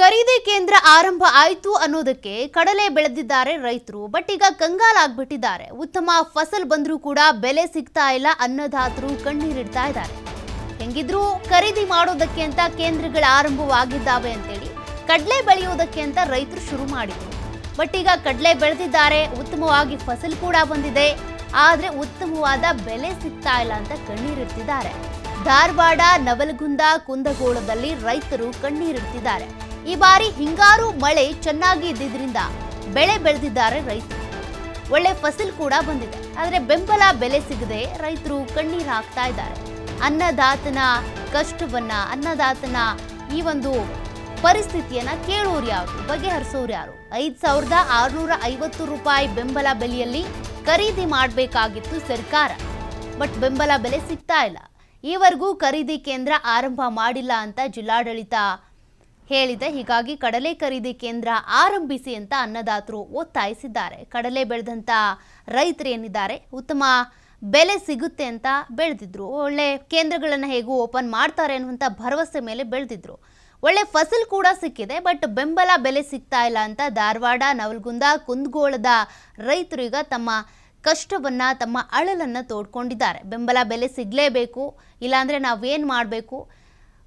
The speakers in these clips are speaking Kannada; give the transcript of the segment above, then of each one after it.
ಖರೀದಿ ಕೇಂದ್ರ ಆರಂಭ ಆಯ್ತು ಅನ್ನೋದಕ್ಕೆ ಕಡಲೆ ಬೆಳೆದಿದ್ದಾರೆ ರೈತರು. ಬಟ್ ಈಗ ಕಂಗಾಲಾಗ್ಬಿಟ್ಟಿದ್ದಾರೆ. ಉತ್ತಮ ಫಸಲ್ ಬಂದ್ರೂ ಕೂಡ ಬೆಲೆ ಸಿಗ್ತಾ ಇಲ್ಲ. ಅನ್ನದಾತರು ಕಣ್ಣೀರಿಡ್ತಾ ಇದ್ದಾರೆ. ಹೆಂಗಿದ್ರು ಖರೀದಿ ಮಾಡೋದಕ್ಕೆ ಅಂತ ಕೇಂದ್ರಗಳು ಆರಂಭವಾಗಿದ್ದಾವೆ ಅಂತೇಳಿ ಕಡಲೆ ಬೆಳೆಯೋದಕ್ಕೆ ಅಂತ ರೈತರು ಶುರು ಮಾಡಿದ್ರು. ಬಟ್ ಈಗ ಕಡಲೆ ಬೆಳೆದಿದ್ದಾರೆ, ಉತ್ತಮವಾಗಿ ಫಸಲ್ ಕೂಡ ಬಂದಿದೆ. ಆದ್ರೆ ಉತ್ತಮವಾದ ಬೆಲೆ ಸಿಗ್ತಾ ಇಲ್ಲ ಅಂತ ಕಣ್ಣೀರಿಡ್ತಿದ್ದಾರೆ. ಧಾರವಾಡ, ನವಲಗುಂದ, ಕುಂದಗೋಳದಲ್ಲಿ ರೈತರು ಕಣ್ಣೀರಿಡ್ತಿದ್ದಾರೆ. ಈ ಬಾರಿ ಹಿಂಗಾರು ಮಳೆ ಚೆನ್ನಾಗಿ ಇದ್ದಿದ್ರಿಂದ ಬೆಳೆ ಬೆಳೆದಿದ್ದಾರೆ ರೈತರು. ಒಳ್ಳೆ ಫಸಲ್ ಕೂಡ ಬಂದಿದೆ. ಆದರೆ ಬೆಂಬಲ ಬೆಲೆ ಸಿಗದೆ ರೈತರು ಕಣ್ಣೀರು ಹಾಕ್ತಾ ಇದ್ದಾರೆ. ಅನ್ನದಾತನ ಕಷ್ಟವನ್ನ, ಅನ್ನದಾತನ ಈ ಒಂದು ಪರಿಸ್ಥಿತಿಯನ್ನ ಕೇಳೋರು ಯಾರು, ಬಗೆಹರಿಸೋರು ಯಾರು? 5,650 ರೂಪಾಯಿ ಬೆಂಬಲ ಬೆಲೆಯಲ್ಲಿ ಖರೀದಿ ಮಾಡಬೇಕಾಗಿತ್ತು ಸರ್ಕಾರ. ಬಟ್ ಬೆಂಬಲ ಬೆಲೆ ಸಿಗ್ತಾ ಇಲ್ಲ. ಈವರೆಗೂ ಖರೀದಿ ಕೇಂದ್ರ ಆರಂಭ ಮಾಡಿಲ್ಲ ಅಂತ ಜಿಲ್ಲಾಡಳಿತ ಹೇಳಿದೆ. ಹೀಗಾಗಿ ಕಡಲೆ ಖರೀದಿ ಕೇಂದ್ರ ಆರಂಭಿಸಿ ಅಂತ ಅನ್ನದಾತರು ಒತ್ತಾಯಿಸಿದ್ದಾರೆ. ಕಡಲೆ ಬೆಳೆದಂತ ರೈತರು ಏನಿದ್ದಾರೆ, ಉತ್ತಮ ಬೆಲೆ ಸಿಗುತ್ತೆ ಅಂತ ಬೆಳೆದಿದ್ರು. ಒಳ್ಳೆ ಕೇಂದ್ರಗಳನ್ನು ಹೇಗೂ ಓಪನ್ ಮಾಡ್ತಾರೆ ಅನ್ನುವಂಥ ಭರವಸೆ ಮೇಲೆ ಬೆಳೆದಿದ್ರು. ಒಳ್ಳೆ ಫಸಲ್ ಕೂಡ ಸಿಕ್ಕಿದೆ. ಬಟ್ ಬೆಂಬಲ ಬೆಲೆ ಸಿಗ್ತಾ ಇಲ್ಲ ಅಂತ ಧಾರವಾಡ, ನವಲಗುಂದ, ಕುಂದಗೋಳದ ರೈತರು ಈಗ ತಮ್ಮ ಕಷ್ಟವನ್ನ, ತಮ್ಮ ಅಳಲನ್ನು ತೋಡ್ಕೊಂಡಿದ್ದಾರೆ. ಬೆಂಬಲ ಬೆಲೆ ಸಿಗಲೇಬೇಕು, ಇಲ್ಲಾಂದರೆ ನಾವೇನು ಮಾಡಬೇಕು?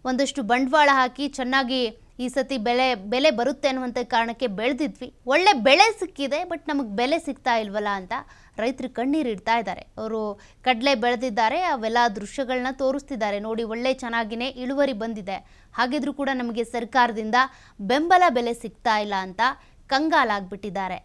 ಒಂದಷ್ಟು ಬಂಡವಾಳ ಹಾಕಿ ಚೆನ್ನಾಗಿ ಈ ಸತಿ ಬೆಲೆ ಬರುತ್ತೆ ಅನ್ನುವಂಥ ಕಾರಣಕ್ಕೆ ಬೆಳೆದಿದ್ವಿ. ಒಳ್ಳೆ ಬೆಳೆ ಸಿಕ್ಕಿದೆ, ಬಟ್ ನಮಗೆ ಬೆಲೆ ಸಿಗ್ತಾ ಇಲ್ವಲ್ಲ ಅಂತ ರೈತರು ಕಣ್ಣೀರಿಡ್ತಾ ಇದ್ದಾರೆ. ಅವರು ಕಡಲೆ ಬೆಳೆದಿದ್ದಾರೆ, ಅವೆಲ್ಲ ದೃಶ್ಯಗಳನ್ನ ತೋರಿಸ್ತಿದ್ದಾರೆ. ನೋಡಿ, ಒಳ್ಳೆ ಚೆನ್ನಾಗಿನೇ ಇಳುವರಿ ಬಂದಿದೆ. ಹಾಗಿದ್ರೂ ಕೂಡ ನಮಗೆ ಸರ್ಕಾರದಿಂದ ಬೆಂಬಲ ಬೆಲೆ ಸಿಗ್ತಾ ಇಲ್ಲ ಅಂತ ಕಂಗಾಲಾಗ್ಬಿಟ್ಟಿದ್ದಾರೆ.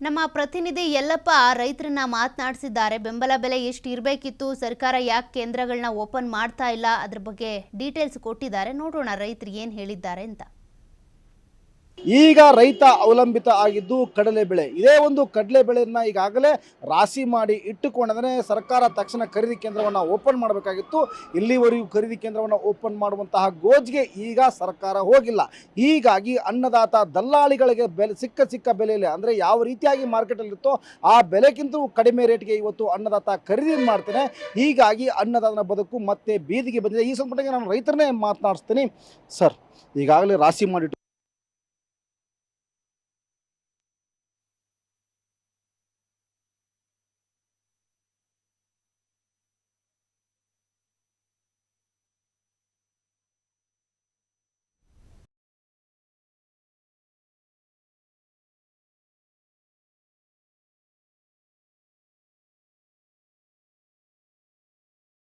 ನಮ್ಮ ಪ್ರತಿನಿಧಿ ಯಲ್ಲಪ್ಪ ರೈತರನ್ನ ಮಾತನಾಡಿಸಿದ್ದಾರೆ. ಬೆಂಬಲ ಬೆಲೆ ಎಷ್ಟು ಇರಬೇಕಿತ್ತು, ಸರ್ಕಾರ ಯಾಕೆ ಕೇಂದ್ರಗಳನ್ನ ಓಪನ್ ಮಾಡ್ತಾ ಇಲ್ಲ, ಅದ್ರ ಬಗ್ಗೆ ಡೀಟೇಲ್ಸ್ ಕೊಟ್ಟಿದ್ದಾರೆ. ನೋಡೋಣ ರೈತರು ಏನು ಹೇಳಿದ್ದಾರೆ ಅಂತ. ಈಗ ರೈತ ಅವಲಂಬಿತ ಆಗಿದ್ದು ಕಡಲೆ ಬೆಳೆ. ಇದೇ ಒಂದು ಕಡಲೆ ಬೆಳೆಯನ್ನು ಈಗಾಗಲೇ ರಾಶಿ ಮಾಡಿ ಇಟ್ಟುಕೊಂಡಂದರೆ ಸರ್ಕಾರ ತಕ್ಷಣ ಖರೀದಿ ಕೇಂದ್ರವನ್ನು ಓಪನ್ ಮಾಡಬೇಕಾಗಿತ್ತು. ಇಲ್ಲಿವರೆಗೂ ಖರೀದಿ ಕೇಂದ್ರವನ್ನು ಓಪನ್ ಮಾಡುವಂತಹ ಗೋಜಿಗೆ ಈಗ ಸರ್ಕಾರ ಹೋಗಿಲ್ಲ. ಹೀಗಾಗಿ ಅನ್ನದಾತ ದಲ್ಲಾಳಿಗಳಿಗೆ ಬೆಲೆ ಸಿಕ್ಕ ಬೆಲೆಯಲ್ಲಿ, ಅಂದರೆ ಯಾವ ರೀತಿಯಾಗಿ ಮಾರ್ಕೆಟಲ್ಲಿರುತ್ತೋ ಆ ಬೆಲೆಗಿಂತಲೂ ಕಡಿಮೆ ರೇಟ್ಗೆ ಇವತ್ತು ಅನ್ನದಾತ ಖರೀದಿ ಮಾಡ್ತಾನೆ. ಹೀಗಾಗಿ ಅನ್ನದಾತನ ಬದುಕು ಮತ್ತೆ ಬೀದಿಗೆ ಬಂದಿದೆ. ಈ ಸಂದರ್ಭದಲ್ಲಿ ನಾನು ರೈತರನ್ನೇ ಮಾತನಾಡಿಸ್ತೀನಿ. ಸರ್, ಈಗಾಗಲೇ ರಾಶಿ ಮಾಡಿ